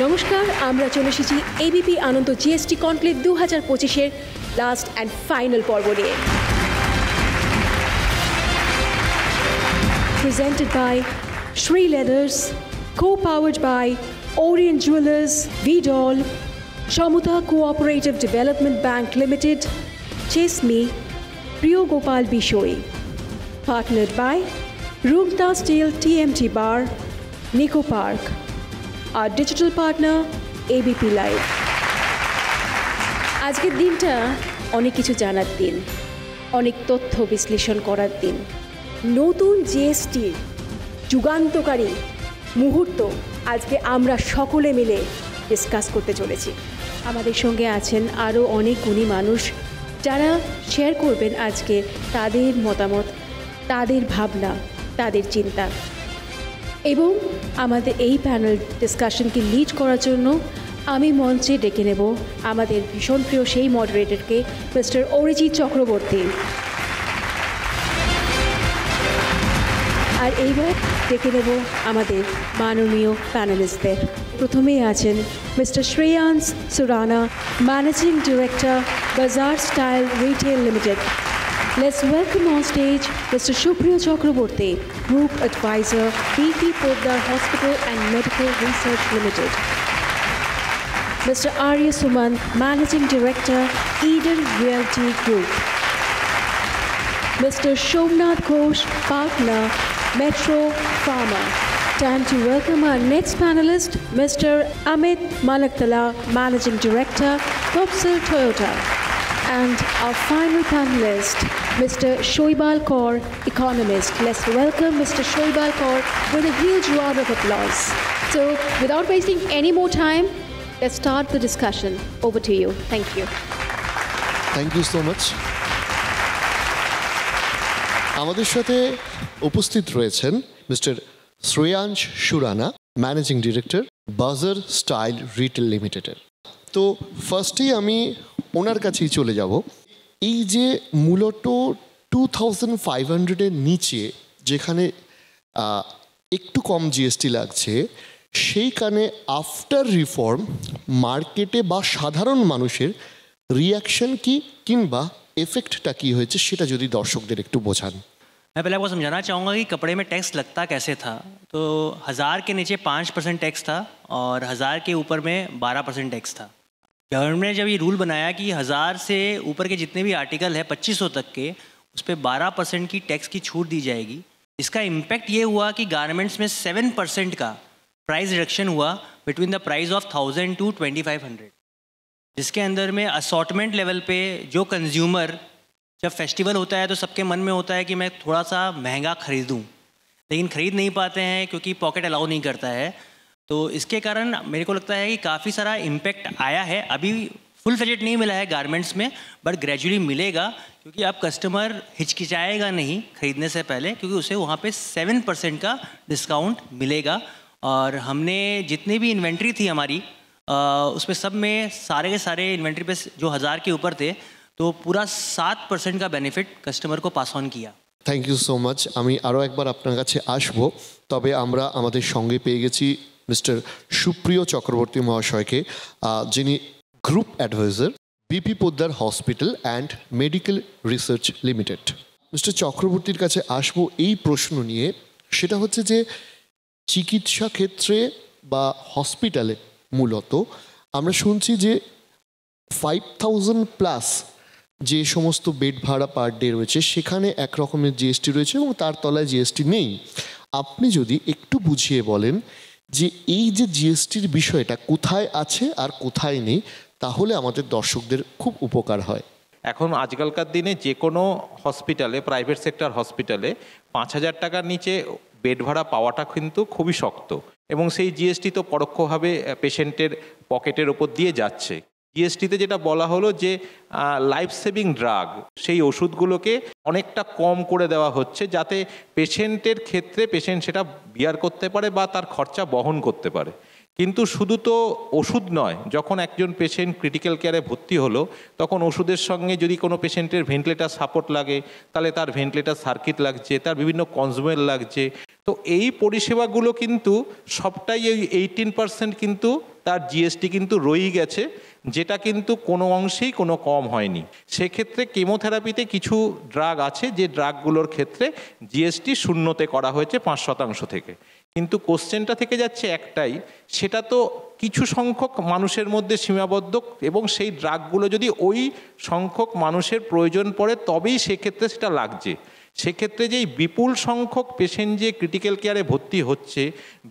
নমস্কার, আমরা চলে এসেছি এবিপি আনন্দ জিএসটি কনক্লেভ 2025-এর লাস্ট অ্যান্ড ফাইনাল পর্ব নিয়ে। Presented by Shree Leathers, co-powered by Orient Jewelers, Vidol, Shamuta Cooperative Development Bank Limited, Chesme, Priyo Gopal Bishoi. Partnered by Rungta Steel TMT Bar, Nico Park. Our digital partner, ABP Live. আজকের দিনটা অনেক কিছু জানার দিন, অনেক তথ্য বিশ্লেষণ করার দিন। নতুন জিএসটির যুগান্তকারী মুহূর্ত আজকে আমরা সকলে মিলে ডিসকাস করতে চলেছি। আমাদের সঙ্গে আছেন আরও অনেক গুণী মানুষ যারা শেয়ার করবেন আজকে তাদের মতামত, তাদের ভাবনা, তাদের চিন্তা। এবং আমাদের এই প্যানেল ডিসকাশনকে লিড করার জন্য আমি মঞ্চে ডেকে নেব আমাদের ভীষণ প্রিয় সেই মডারেটরকে, মিস্টার অরিজিৎ চক্রবর্তী। আর এইবার ডেকে নেব আমাদের মাননীয় প্যানেলিস্টদের। প্রথমেই আছেন mister Shreyansh Surana, managing director, Bazaar style retail limited. Let's welcome on stage Mr. Supriyo Chakraborty, Group Advisor, BP Poddar Hospital and Medical Research Limited. Mr. Arya Suman, Managing Director, Eden Realty Group. Mr. Shomnath Ghosh, Partner, Metro Pharma. Time to welcome our next panelist, Mr. Amit Malaktala, Managing Director, Topsil Toyota. And our final panelist, Mr. Shoibal Kaur, economist. Let's welcome Mr. Shoibal Kaur with a huge round of applause. So, without wasting any more time, let's start the discussion. Over to you. Thank you. Thank you so much. আমাদের সাথে উপস্থিত রয়েছেন mister Shreyansh Surana, managing director, Bazaar style retail লিমিটেডের। তো ফার্স্টেই আমি ওনার কাছেই চলে যাব। এই যে মূলত 2500-এর নিচে যেখানে একটু কম জিএসটি লাগছে, সেইখানে আফটার রিফর্ম মার্কেটে বা সাধারণ মানুষের রিয়াকশন কি কিংবা এফেক্টটা কি হয়েছে সেটা যদি দর্শকদের একটু বোঝান। मैं पहले आपको समझाना चाहूँगा कि कपड़े में टैक्स लगता कैसे था। तो 1000 के नीचे 5% टैक्स था और 1000 के ऊपर में 12% टैक्स था। गवर्नमेंट ने जब ये रूल बनाया कि 1000 से ऊपर के जितने भी आर्टिकल है 2500 तक के, उस पर 12% की टैक्स की छूट दी जाएगी। इसका इम्पैक्ट ये हुआ कि गारमेंट्स में 7% का प्राइस रिडक्शन हुआ between the price of 1000 to 2500, जिसके अंदर में असॉर्टमेंट लेवल पे जो कंज्यूमर, जब फेस्टिवल होता है तो सबके मन में होता है कि मैं थोड़ा सा महंगा ख़रीदूँ, लेकिन ख़रीद नहीं पाते हैं क्योंकि पॉकेट अलाउ नहीं करता है। तो इसके कारण मेरे को लगता है कि काफ़ी सारा इम्पैक्ट आया है। अभी फुल फ्लेजेड नहीं मिला है गारमेंट्स में, बट ग्रेजुअली मिलेगा, क्योंकि अब कस्टमर हिचकिचाएगा नहीं खरीदने से पहले, क्योंकि उसे वहाँ पे 7% का डिस्काउंट मिलेगा। और हमने जितनी भी इन्वेंट्री थी हमारी, उसमें सब में सारे के सारे इन्वेंट्री पे जो 1000 के ऊपर थे, तो पूरा 7% का बेनिफिट कस्टमर को पास ऑन किया। Thank you so much. আমি আরও একবার আপনার কাছে আসবো, তবে আমরা আমাদের সঙ্গে পেয়ে গেছি মিস্টার সুপ্রিয় চক্রবর্তী মহাশয়কে, যিনি group adviser, BP Poddar hospital and medical research limited. Mister চক্রবর্তীর কাছে আসবো এই প্রশ্ন নিয়ে, সেটা হচ্ছে যে চিকিৎসা ক্ষেত্রে বা হসপিটালে মূলত আমরা শুনছি যে 5000+ যে সমস্ত বেড ভাড়া পার ডে রয়েছে সেখানে এক রকমের জিএসটি রয়েছে এবং তার তলায় জিএসটি নেই। আপনি যদি একটু বুঝিয়ে বলেন যে এই যে জিএসটির বিষয়টা কোথায় আছে আর কোথায় নেই, তাহলে আমাদের দর্শকদের খুব উপকার হয়। এখন আজকালকার দিনে যে কোনো হসপিটালে, প্রাইভেট সেক্টর হসপিটালে 5000 টাকার নিচে বেড ভাড়া পাওয়াটা কিন্তু খুবই শক্ত, এবং সেই জিএসটি তো পরোক্ষভাবে পেশেন্টের পকেটের ওপর দিয়ে যাচ্ছে। জিএসটিতে যেটা বলা হলো যে লাইফ সেভিং ড্রাগ, সেই ওষুধগুলোকে অনেকটা কম করে দেওয়া হচ্ছে, যাতে পেশেন্টের ক্ষেত্রে পেশেন্ট সেটা বিয়ার করতে পারে বা তার খরচা বহন করতে পারে। কিন্তু শুধু তো ওষুধ নয়, যখন একজন পেশেন্ট ক্রিটিক্যাল কেয়ারে ভর্তি হলো, তখন ওষুধের সঙ্গে যদি কোনো পেশেন্টের ভেন্টিলেটার সাপোর্ট লাগে, তাহলে তার ভেন্টিলেটার সার্কিট লাগছে, তার বিভিন্ন কনজিউমেবল লাগছে। তো এই পরিষেবাগুলো কিন্তু সবটাই এই 18% কিন্তু তার জিএসটি কিন্তু রয়েই গেছে, যেটা কিন্তু কোনো অংশেই কোনো কম হয়নি। সেক্ষেত্রে কেমোথেরাপিতে কিছু ড্রাগ আছে যে ড্রাগগুলোর ক্ষেত্রে জিএসটি শূন্যতে করা হয়েছে 5% থেকে। কিন্তু কোশ্চেনটা থেকে যাচ্ছে একটাই, সেটা তো কিছু সংখ্যক মানুষের মধ্যে সীমাবদ্ধ, এবং সেই ড্রাগগুলো যদি ওই সংখ্যক মানুষের প্রয়োজন পড়ে তবেই সেক্ষেত্রে সেটা লাগছে। সেক্ষেত্রে যেই বিপুল সংখ্যক পেশেন্ট যে ক্রিটিক্যাল কেয়ারে ভর্তি হচ্ছে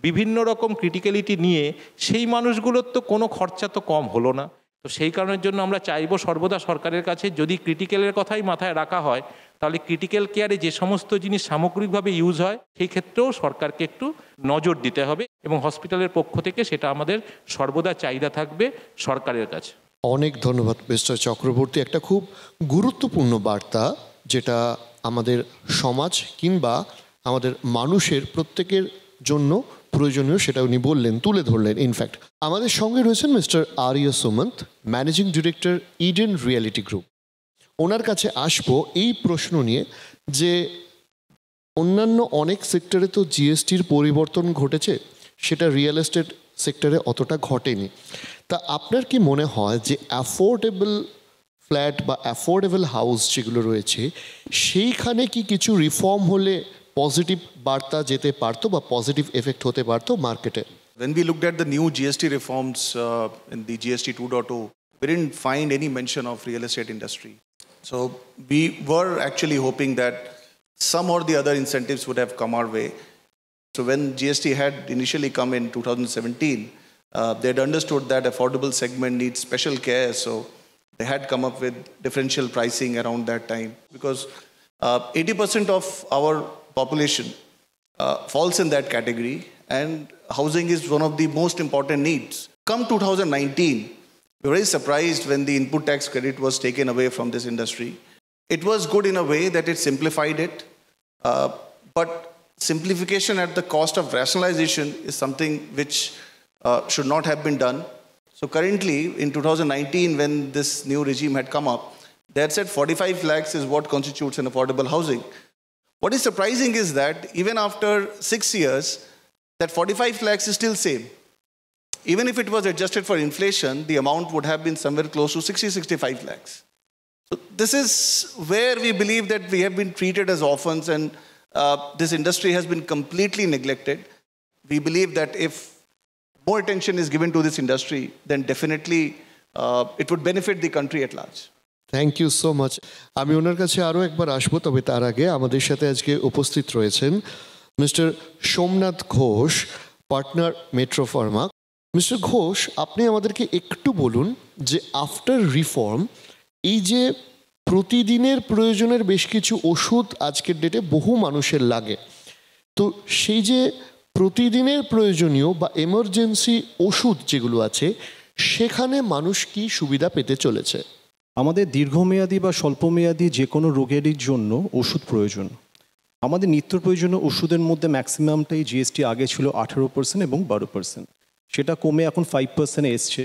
বিভিন্ন রকম ক্রিটিক্যালিটি নিয়ে, সেই মানুষগুলোর তো কোনো খরচা তো কম হলো না। তো সেই কারণের জন্য আমরা চাইবো সর্বদা সরকারের কাছে, যদি ক্রিটিক্যালের কথাই মাথায় রাখা হয় তাহলে ক্রিটিক্যাল কেয়ারে যে সমস্ত জিনিস সামগ্রিকভাবে ইউজ হয় সেই ক্ষেত্রেও সরকারকে একটু নজর দিতে হবে, এবং হসপিটালের পক্ষ থেকে সেটা আমাদের সর্বদা চাহিদা থাকবে সরকারের কাছে। অনেক ধন্যবাদ মিস্টার চক্রবর্তী। একটা খুব গুরুত্বপূর্ণ বার্তা যেটা আমাদের সমাজ কিংবা আমাদের মানুষের প্রত্যেকের জন্য প্রয়োজনীয়, সেটা উনি বললেন, তুলে ধরলেন। ইনফ্যাক্ট আমাদের সঙ্গে রয়েছেন mister Arya Sumant, managing director Eden realty group. ওনার কাছে আসবো এই প্রশ্ন নিয়ে যে অন্যান্য অনেক সেক্টরে তো জিএসটির পরিবর্তন ঘটেছে, সেটা রিয়েল এস্টেট সেক্টরে অতটা ঘটেনি। তা আপনার কি মনে হয় যে অ্যাফোর্ডেবল ফ্ল্যাট বা অ্যাফোর্ডেবল হাউস যেগুলো রয়েছে সেইখানে কি কিছু রিফর্ম হলে পজিটিভ বার্তা যেতে পারতো বা পজিটিভ এফেক্ট হতে পারতো মার্কেটে? When we looked at the new GST reforms in the GST 2.0, we didn't find any mention of real estate industry. So we were actually hoping that some or the other incentives would have come our way. So when GST had initially come in 2017, they had understood that affordable segment needs special care. So they had come up with differential pricing around that time, because 80% of our population falls in that category, and housing is one of the most important needs. Come 2019, we were very surprised when the input tax credit was taken away from this industry. It was good in a way that it simplified it, but simplification at the cost of rationalization is something which should not have been done. So currently, in 2019, when this new regime had come up, they had said 45 lakhs is what constitutes an affordable housing. What is surprising is that even after 6 years, that 45 lakhs is still same. Even if it was adjusted for inflation, the amount would have been somewhere close to 60-65 lakhs. So this is where we believe that we have been treated as orphans, and this industry has been completely neglected. We believe that if more attention is given to this industry, then definitely it would benefit the country at large. Thank you so much. আমি ওনার কাছে আরও একবার আসবো, তবে তার আগে আমাদের সাথে আজকে উপস্থিত রয়েছেন mister Somnath Ghosh, partner metro Pharma. Mister Ghosh, আপনি আমাদেরকে একটু বলুন যে আফটার রিফর্ম এই যে প্রতিদিনের প্রয়োজনের বেশ কিছু ওষুধ আজকের ডেটে বহু মানুষের লাগে, তো সেই যে প্রতিদিনের প্রয়োজনীয় বা এমার্জেন্সি ওষুধ যেগুলো আছে সেখানে মানুষ কি সুবিধা পেতে চলেছে? আমাদের দীর্ঘমেয়াদী বা স্বল্পমেয়াদী যে কোনো রোগেরই জন্য ওষুধ প্রয়োজন। আমাদের নিত্য প্রয়োজনীয় ওষুধের মধ্যে ম্যাক্সিমামটাই জিএসটি আগে ছিল 18% এবং 12%, সেটা কমে এখন 5% এসছে,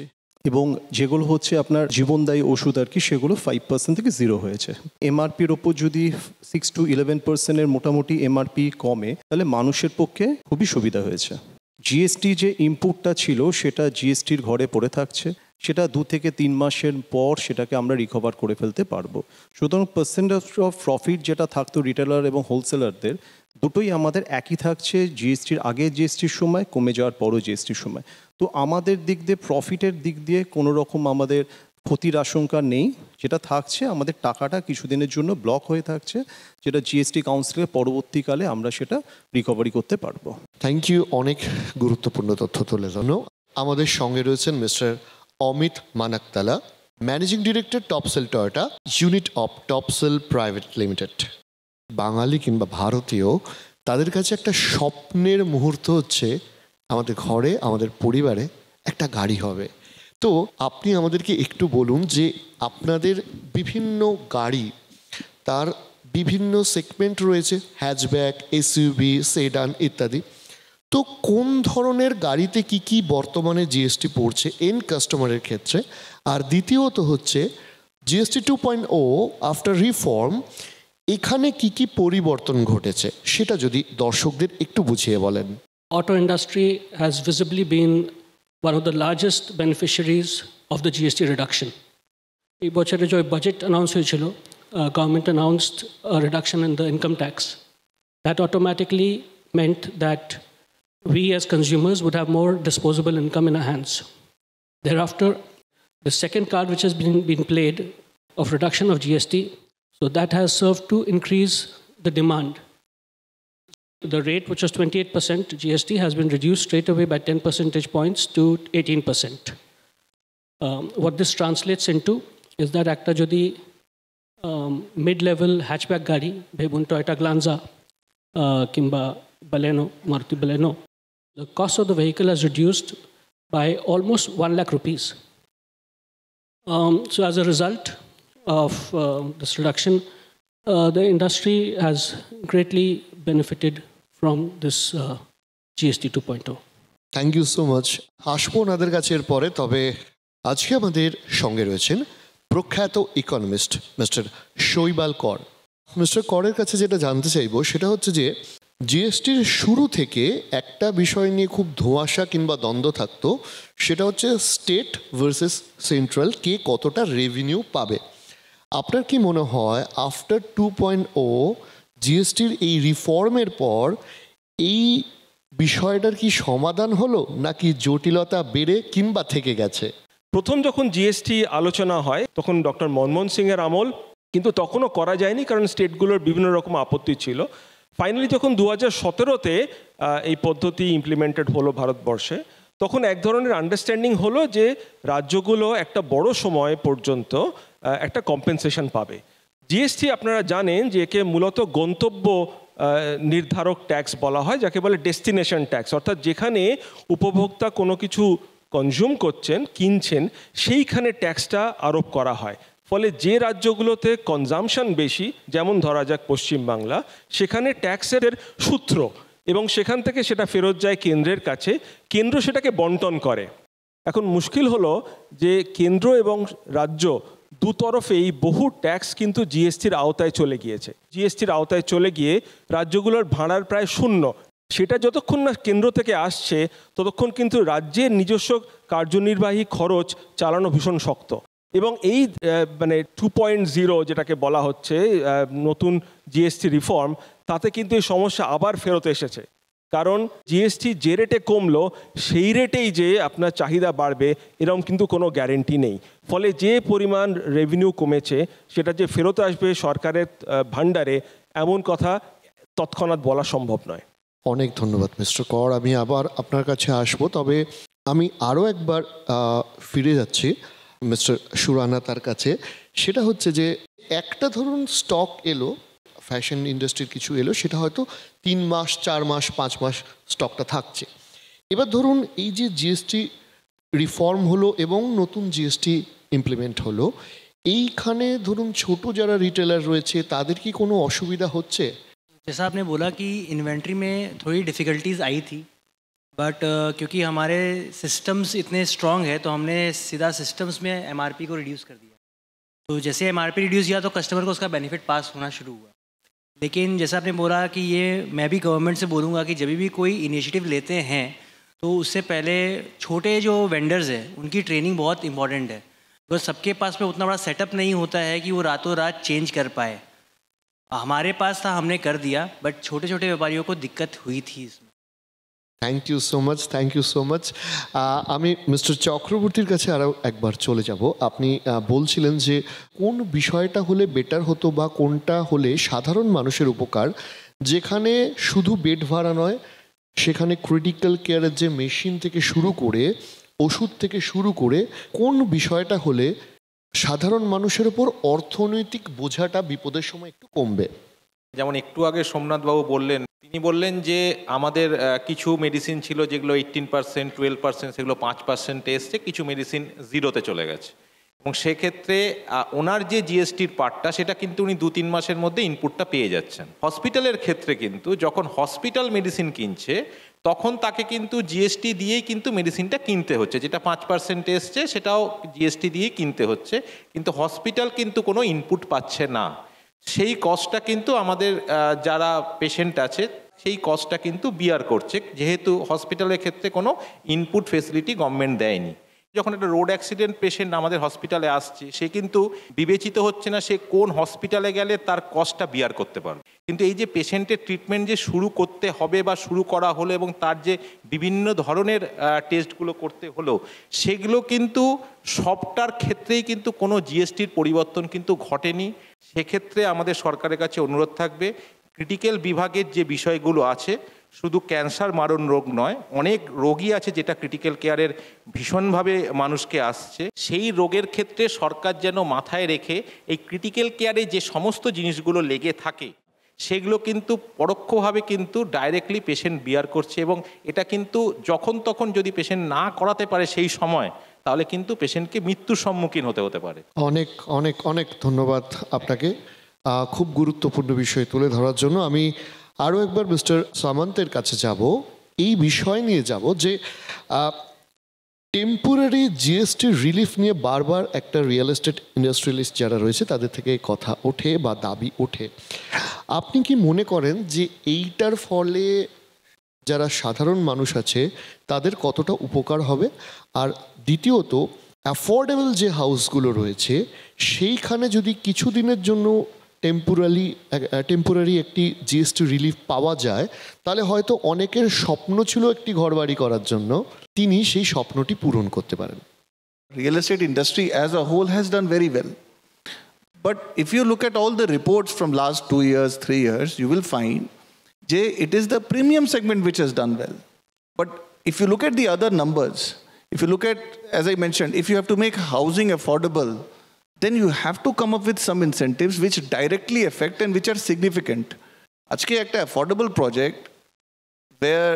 এবং যেগুলো হচ্ছে আপনার জীবনদায়ী ওষুধ আর কি, সেগুলো 5% থেকে 0 হয়েছে। এমআরপির ওপর যদি 6 to 11% মোটামুটি এমআরপি কমে, তাহলে মানুষের পক্ষে খুবই সুবিধা হয়েছে। জিএসটি যে ইনপুটটা ছিল সেটা জিএসটির ঘরে পড়ে থাকছে, সেটা 2 থেকে 3 মাসের পর সেটাকে আমরা রিকভার করে ফেলতে পারবো। সুতরাং পার্সেন্টেজ অফ প্রফিট যেটা থাকতো রিটেলার এবং হোলসেলারদের, দুটোই আমাদের একই থাকছে, জিএসটির আগে জিএসটির সময়, কমে যাওয়ার পরও জিএসটির সময়। তো আমাদের দিক দিয়ে প্রফিটের দিক দিয়ে কোনো রকম আমাদের ক্ষতির আশঙ্কা নেই। যেটা থাকছে, আমাদের টাকাটা কিছুদিনের জন্য ব্লক হয়ে থাকছে, যেটা জিএসটি কাউন্সিলের পরবর্তীকালে আমরা সেটা রিকভারি করতে পারবো। থ্যাংক ইউ, অনেক গুরুত্বপূর্ণ তথ্য তুলে ধরো। আমাদের সঙ্গে রয়েছেন mister Amit Manaktala, managing director Topsel Toyota unit of Topsel private limited. বাঙালি কিংবা ভারতীয়, তাদের কাছে একটা স্বপ্নের মুহূর্ত হচ্ছে আমাদের ঘরে, আমাদের পরিবারে একটা গাড়ি হবে। তো আপনি আমাদেরকে একটু বলুন যে আপনাদের বিভিন্ন গাড়ি, তার বিভিন্ন সেগমেন্ট রয়েছে, হ্যাচব্যাক, এসইউভি, সেডান ইত্যাদি। তো কোন ধরনের গাড়িতে কি কি বর্তমানে জিএসটি পড়ছে এন্ড কাস্টমারের ক্ষেত্রে, আর দ্বিতীয়ত হচ্ছে জিএসটি 2.0 আফটার রিফর্ম এখানে কি কি পরিবর্তন ঘটেছে সেটা যদি দর্শকদের একটু বুঝিয়ে বলেন। Auto industry has visibly been one of the largest beneficiaries of the GST reduction. এই বছরে যে বাজেট অ্যানাউন্স হয়েছিল, government announced a reduction in the income tax. That automatically meant that we as consumers would have more disposable income in our hands. Thereafter, the second card which has been played of reduction of GST, so that has served to increase the demand. The rate, which was 28% GST, has been reduced straight away by 10 percentage points to 18%. What this translates into is that একটা যদি mid-level hatchback গাড়ি, ভেবুন Toyota গ্লান্সা কিংবা বালেনো, Maruti বালেনো, the cost of the vehicle has reduced by almost 1 lakh rupees. So as a result of this reduction, the industry has greatly benefited from this GST 2.0. Thank you so much. আসবো ওনাদের কাছে এরপরে, তবে আজকে আমাদের সঙ্গে রয়েছেন প্রখ্যাত ইকোনমিস্ট মিস্টার শৈবাল কর। মিস্টার করের কাছে যেটা জানতে চাইবো সেটা হচ্ছে যে জিএসটির শুরু থেকে একটা বিষয় নিয়ে খুব ধোঁয়াশা কিংবা দ্বন্দ্ব থাকতো, সেটা হচ্ছে স্টেট ভার্সেস সেন্ট্রাল, কে কতটা রেভিনিউ পাবে। আপনার কি মনে হয় আফটার 2.0 জিএসটির এই রিফর্মের পর এই বিষয়টার কি সমাধান হলো, নাকি জটিলতা বেড়ে কিংবা থেকে গেছে? প্রথম যখন জিএসটি আলোচনা হয় তখন ডক্টর মনমোহন সিংয়ের আমল, কিন্তু তখনও করা যায়নি কারণ স্টেটগুলোর বিভিন্ন রকম আপত্তি ছিল। ফাইনালি যখন 2017-তে এই পদ্ধতি ইমপ্লিমেন্টেড হলো ভারতবর্ষে, তখন এক ধরনের আন্ডারস্ট্যান্ডিং হলো যে রাজ্যগুলো একটা বড় সময় পর্যন্ত একটা কম্পেনসেশন পাবে। জিএসটি আপনারা জানেন যে একে মূলত গন্তব্য নির্ধারক ট্যাক্স বলা হয়, যাকে বলে ডেস্টিনেশন ট্যাক্স, অর্থাৎ যেখানে উপভোক্তা কোনো কিছু কনজিউম করছেন, কিনছেন, সেইখানে ট্যাক্সটা আরোপ করা হয়। ফলে যে রাজ্যগুলোতে কনজামশন বেশি, যেমন ধরা যাক পশ্চিমবাংলা, সেখানে ট্যাক্সের সূত্র এবং সেখান থেকে সেটা ফেরত যায় কেন্দ্রের কাছে, কেন্দ্র সেটাকে বন্টন করে। এখন মুশকিল হলো যে কেন্দ্র এবং রাজ্য দুতরফেই বহু ট্যাক্স কিন্তু জিএসটির আওতায় চলে গিয়েছে। জিএসটির আওতায় চলে গিয়ে রাজ্যগুলোর ভাড়ার প্রায় শূন্য। সেটা যতক্ষণ না কেন্দ্র থেকে আসছে ততক্ষণ কিন্তু রাজ্যের নিজস্ব কার্যনির্বাহী খরচ চালানো ভীষণ শক্ত। এবং এই 2.0 যেটাকে বলা হচ্ছে নতুন জিএসটি রিফর্ম, তাতে কিন্তু এই সমস্যা আবার ফেরত এসেছে। কারণ জিএসটি যে রেটে কমলো সেই রেটেই যে আপনার চাহিদা বাড়বে এরকম কিন্তু কোনো গ্যারেন্টি নেই। ফলে যে পরিমাণ রেভিনিউ কমেছে সেটা যে ফেরত আসবে সরকারের ভাণ্ডারে, এমন কথা তৎক্ষণাৎ বলা সম্ভব নয়। অনেক ধন্যবাদ মিস্টার কর। আমি আবার আপনার কাছে আসবো, তবে আমি আরও একবার ফিরে যাচ্ছি মিস্টার সুরানা তার কাছে। সেটা হচ্ছে যে একটা ধরুন স্টক এলো, ফ্যাশন ইন্ডাস্ট্রির কিছু এলো, সেটা হয়তো 3 মাস 4 মাস 5 মাস স্টকটা থাকছে। এবার ধরুন এই যে জিএসটি রিফর্ম হলো এবং নতুন জিএসটি ইমপ্লিমেন্ট হলো, এইখানে ধরুন ছোট যারা রিটেলার রয়েছে তাদের কি কোনো অসুবিধা হচ্ছে? जैसा आपने बोला कि इन्वेंट्री में थोड़ी डिफ़िकल्टीज़ आई थी, बट क्योंकि हमारे सिस्टम्स इतने स्ट्रॉन्ग है तो हमने सीधा सिस्टम्स में एमआरपी को रिड्यूस कर दिया। तो जैसे एमआरपी रिड्यूस किया तो कस्टमर को उसका बेनिफिट पास होना शुरू हुआ। लेकिन जैसा आपने बोला कि ये मैं भी गवर्नमेंट से बोलूँगा कि जब भी कोई इनिशिएटिव लेते हैं तो उससे पहले छोटे जो वेंडर्स हैं उनकी ट्रेनिंग बहुत इंपॉर्टेंट है, बिकॉज सबके पास में उतना बड़ा सेटअप नहीं होता है कि वो रातों रात चेंज कर पाए। हमारे पास था, हमने कर दिया, बट छोटे छोटे व्यापारियों को दिक्कत हुई थी इसमें। Thank you so much, thank you so much. আমি মিস্টার চক্রবর্তীর কাছে আরও একবার চলে যাব। আপনি বলছিলেন যে কোন বিষয়টা হলে বেটার হতো বা কোনটা হলে সাধারণ মানুষের উপকার, যেখানে শুধু বেড ভাড়া নয়, সেখানে ক্রিটিক্যাল কেয়ারের যে মেশিন থেকে শুরু করে ওষুধ থেকে শুরু করে কোন বিষয়টা হলে সাধারণ মানুষের উপর অর্থনৈতিক বোঝাটা বিপদের সময় একটু কমবে। যেমন একটু আগে সোমনাথবাবু বললেন, তিনি বললেন যে আমাদের কিছু মেডিসিন ছিল যেগুলো 18%, 12%, সেগুলো 5% এসছে, কিছু মেডিসিন 0-তে চলে গেছে। এবং সেক্ষেত্রে ওনার যে জিএসটির পার্টটা সেটা কিন্তু উনি 2-3 মাসের মধ্যে ইনপুটটা পেয়ে যাচ্ছেন। হসপিটালের ক্ষেত্রে কিন্তু যখন হসপিটাল মেডিসিন কিনছে তখন তাকে কিন্তু জিএসটি দিয়েই কিন্তু মেডিসিনটা কিনতে হচ্ছে, যেটা 5% এসছে সেটাও জিএসটি দিয়েই কিনতে হচ্ছে, কিন্তু হসপিটাল কিন্তু কোনো ইনপুট পাচ্ছে না। সেই কস্টটা কিন্তু আমাদের যারা পেশেন্ট আছে সেই কস্টটা কিন্তু বিয়ার করছে, যেহেতু হসপিটালের ক্ষেত্রে কোনো ইনপুট ফেসিলিটি গভর্নমেন্ট দেয়নি। যখন একটা রোড অ্যাক্সিডেন্ট পেশেন্ট আমাদের হসপিটালে আসছে, সে কিন্তু বিবেচিত হচ্ছে না সে কোন হসপিটালে গেলে তার কস্টটা বিয়ার করতে পারবে। কিন্তু এই যে পেশেন্টের ট্রিটমেন্ট যে শুরু করতে হবে বা শুরু করা হলো এবং তার যে বিভিন্ন ধরনের টেস্টগুলো করতে হলো, সেগুলো কিন্তু সবটার ক্ষেত্রেই কিন্তু কোনো জিএসটির পরিবর্তন কিন্তু ঘটেনি। সেক্ষেত্রে আমাদের সরকারের কাছে অনুরোধ থাকবে, ক্রিটিক্যাল বিভাগের যে বিষয়গুলো আছে, শুধু ক্যান্সার মারণ রোগ নয়, অনেক রোগই আছে যেটা ক্রিটিক্যাল কেয়ারের ভীষণভাবে মানুষকে আসছে, সেই রোগের ক্ষেত্রে সরকার যেন মাথায় রেখে এই ক্রিটিক্যাল কেয়ারে যে সমস্ত জিনিসগুলো লেগে থাকে সেগুলো কিন্তু পরোক্ষভাবে কিন্তু ডাইরেক্টলি পেশেন্ট বিয়ার করছে, এবং এটা কিন্তু যখন তখন যদি পেশেন্ট না করাতে পারে সেই সময়, তাহলে কিন্তু পেশেন্টকে মৃত্যুর সম্মুখীন হতে পারে। অনেক অনেক অনেক ধন্যবাদ আপনাকে খুব গুরুত্বপূর্ণ বিষয় তুলে ধরার জন্য। আমি আরও একবার মিস্টার সামন্তের কাছে যাব, এই বিষয় নিয়ে যাব যে টেম্পোরারি জিএসটি রিলিফ নিয়ে বারবার একটা রিয়েল এস্টেট ইন্ডাস্ট্রিয়ালিস্ট যারা রয়েছে তাদের থেকে কথা ওঠে বা দাবি ওঠে। আপনি কি মনে করেন যে এইটার ফলে যারা সাধারণ মানুষ আছে তাদের কতটা উপকার হবে? আর দ্বিতীয়ত, অ্যাফোর্ডেবল যে হাউসগুলো রয়েছে সেইখানে যদি কিছুদিনের জন্য টেম্পোরারি একটি জিএসটি রিলিফ পাওয়া যায়, তাহলে হয়তো অনেকের স্বপ্ন ছিল একটি ঘরবাড়ি করার জন্য, তিনি সেই স্বপ্নটি পূরণ করতে পারেন। Real estate industry as a whole has done very well. But if you look at all the reports from last 2 years, 3 years, you will find it is the premium segment which has done well. But if you look at the other numbers, if you look at, as I mentioned, if you have to make housing affordable, then you have to come up with some incentives which directly affect and which are significant. Ajke ekta affordable project where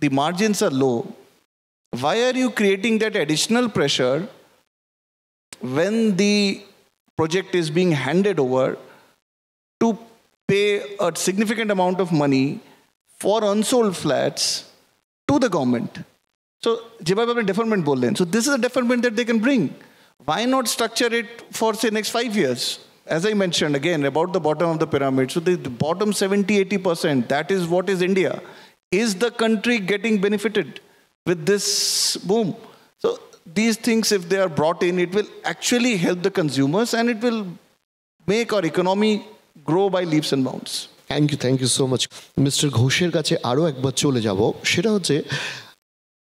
the margins are low, why are you creating that additional pressure when the project is being handed over to pay a significant amount of money for unsold flats to the government? So, deferment bollen. So this is a deferment that they can bring. Why not structure it for, say, next 5 years? As I mentioned again about the bottom of the pyramid, so the bottom 70-80%, that is what is India. Is the country getting benefited with this boom? So these things, if they are brought in, it will actually help the consumers and it will make our economy grow by leaps and bounds. Thank you so much. Mister ঘোষের কাছে আরও একবার চলে যাব, সেটা হচ্ছে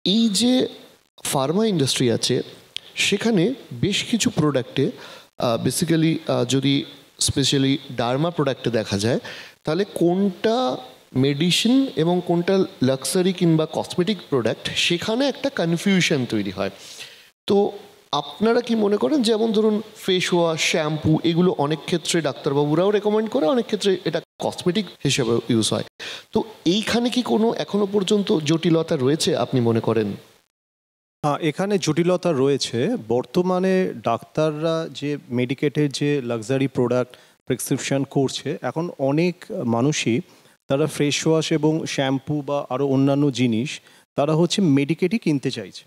এই যে ফার্মা ইন্ডাস্ট্রি আছে সেখানে বেশ কিছু প্রোডাক্টে বেসিক্যালি যদি স্পেশালি ডার্মা প্রোডাক্টে দেখা যায়, তাহলে কোনটা মেডিসিন এবং কোনটা লাক্সারি কিংবা কসমেটিক প্রোডাক্ট সেখানে একটা কনফিউশন তৈরি হয়। তো আপনারা কি মনে করেন, যেমন ধরুন ফেস ওয়াশ, শ্যাম্পু, এগুলো অনেক ক্ষেত্রে ডাক্তারবাবুরাও রেকমেন্ড করে, অনেক ক্ষেত্রে এটা কসমেটিক হিসেবে ইউজ হয়, তো এইখানে কি কোনো এখনো পর্যন্ত জটিলতা রয়েছে আপনি মনে করেন? এখানে জটিলতা রয়েছে। বর্তমানে ডাক্তাররা যে মেডিকেটের যে লাক্সারি প্রোডাক্ট প্রেসক্রিপশন করছে, এখন অনেক মানুষই তারা ফেস ওয়াশ এবং শ্যাম্পু বা আরও অন্যান্য জিনিস তারা হচ্ছে মেডিকেটই কিনতে চাইছে।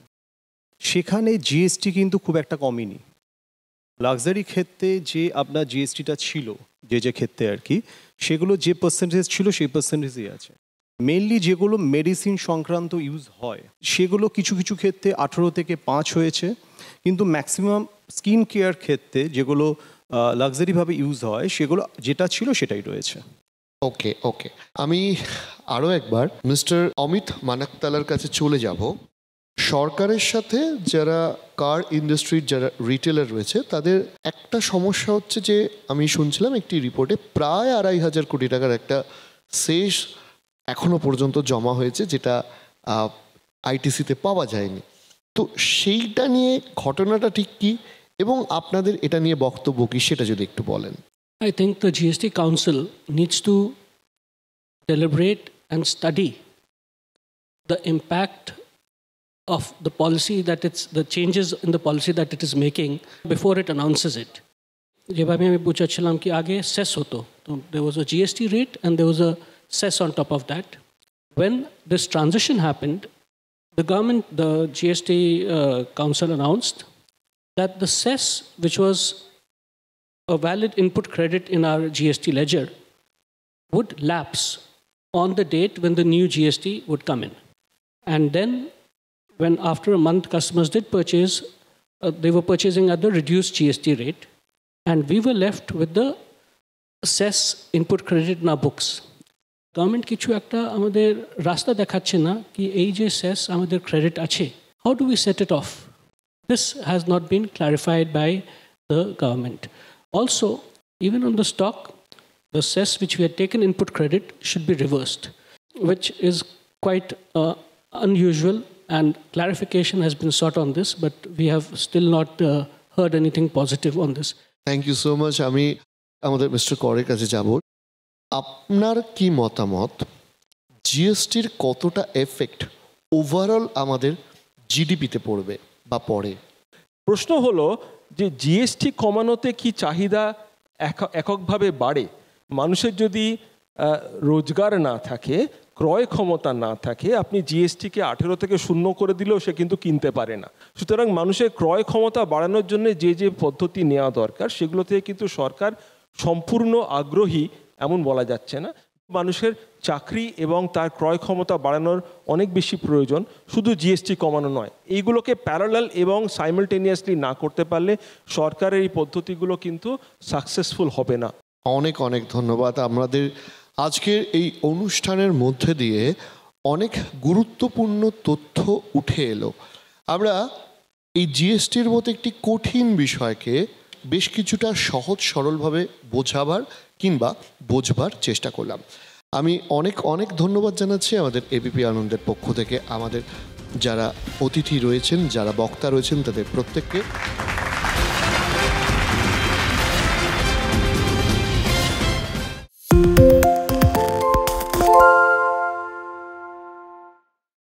সেখানে জিএসটি কিন্তু খুব একটা কমেনি। লাক্সারি ক্ষেত্রে যে আপনার জিএসটিটা ছিল যে ক্ষেত্রে আর কি, সেগুলো যে পার্সেন্টেজ ছিল সেই পার্সেন্টেজই আছে। মেনলি যেগুলো মেডিসিন সংক্রান্ত ইউজ হয় সেগুলো কিছু কিছু ক্ষেত্রে 18 থেকে 5 হয়েছে, কিন্তু ম্যাক্সিমাম স্কিন কেয়ার ক্ষেত্রে যেগুলো লাক্সারিভাবে ইউজ হয় সেগুলো যেটা ছিল সেটাই রয়েছে। ওকে, আমি আরও একবার মিস্টার অমিত মানাকতালার কাছে চলে যাব। সরকারের সাথে যারা কার ইন্ডাস্ট্রির যারা রিটেলার রয়েছে তাদের একটা সমস্যা হচ্ছে যে, আমি শুনছিলাম একটি রিপোর্টে প্রায় 2,500 কোটি টাকার একটা শেষ এখনো পর্যন্ত জমা হয়েছে, যেটা আইটিসিতে পাওয়া যায়নি। তো সেইটা নিয়ে ঘটনাটা ঠিক কি এবং আপনাদের এটা নিয়ে বক্তব্য কি, সেটা যদি একটু বলেন। I think the GST Council needs to deliberate and study the impact of the policy the changes in the policy that it is making before it announces it. যেভাবে আমি বুঝাচ্ছিলাম কি আগে সেস হতো, তো there was a GST rate and there was a cess on top of that. When this transition happened, the GST Council announced that the cess, which was a valid input credit in our GST ledger, would lapse on the date when the new GST would come in. And then when after a month customers did purchase, they were purchasing at the reduced GST rate, and we were left with the cess input credit in our books. Government কিছু একটা আমাদের রাস্তা দেখাচ্ছে না কি এই যে cess আমাদের credit আছে, how do we set it off? This has not been clarified by the government. Also, even on the stock, the cess which we had taken input credit should be reversed, which is quite unusual, and clarification has been sought on this, but we have still not heard anything positive on this. Thank you so much. আমি আমাদের mister করের কাছে যাব। আপনার কি মতামত, জিএসটির কতটা effect overall আমাদের জিডিপিতে পড়বে বা পড়ে? প্রশ্ন হলো যে জিএসটি কমানোতে কি চাহিদা এককভাবে বাড়ে? মানুষের যদি রোজগার না থাকে, ক্রয় ক্ষমতা না থাকে, আপনি জিএসটিকে 18 থেকে 0 করে দিলেও সে কিন্তু কিনতে পারে না। সুতরাং মানুষের ক্রয় ক্ষমতা বাড়ানোর জন্য যে যে পদ্ধতি নেওয়া দরকার সেগুলো থেকে কিন্তু সরকার সম্পূর্ণ আগ্রহী এমন বলা যাচ্ছে না। মানুষের চাকরি এবং তার ক্রয় ক্ষমতা বাড়ানোর অনেক বেশি প্রয়োজন, শুধু জিএসটি কমানো নয়। এইগুলোকে প্যারালাল এবং সাইমালটেনিয়াসলি না করতে পারলে সরকারের এই পদ্ধতিগুলো কিন্তু সাকসেসফুল হবে না। অনেক অনেক ধন্যবাদ। আমাদের আজকের এই অনুষ্ঠানের মধ্যে দিয়ে অনেক গুরুত্বপূর্ণ তথ্য উঠে এলো। আমরা এই জিএসটির মতো একটি কঠিন বিষয়কে বেশ কিছুটা সহজ সরলভাবে বোঝাবার কিংবা বোঝবার চেষ্টা করলাম। আমি অনেক অনেক ধন্যবাদ জানাচ্ছি আমাদের এবিপি আনন্দের পক্ষ থেকে আমাদের যারা অতিথি রয়েছেন, যারা বক্তা রয়েছেন তাদের প্রত্যেককে।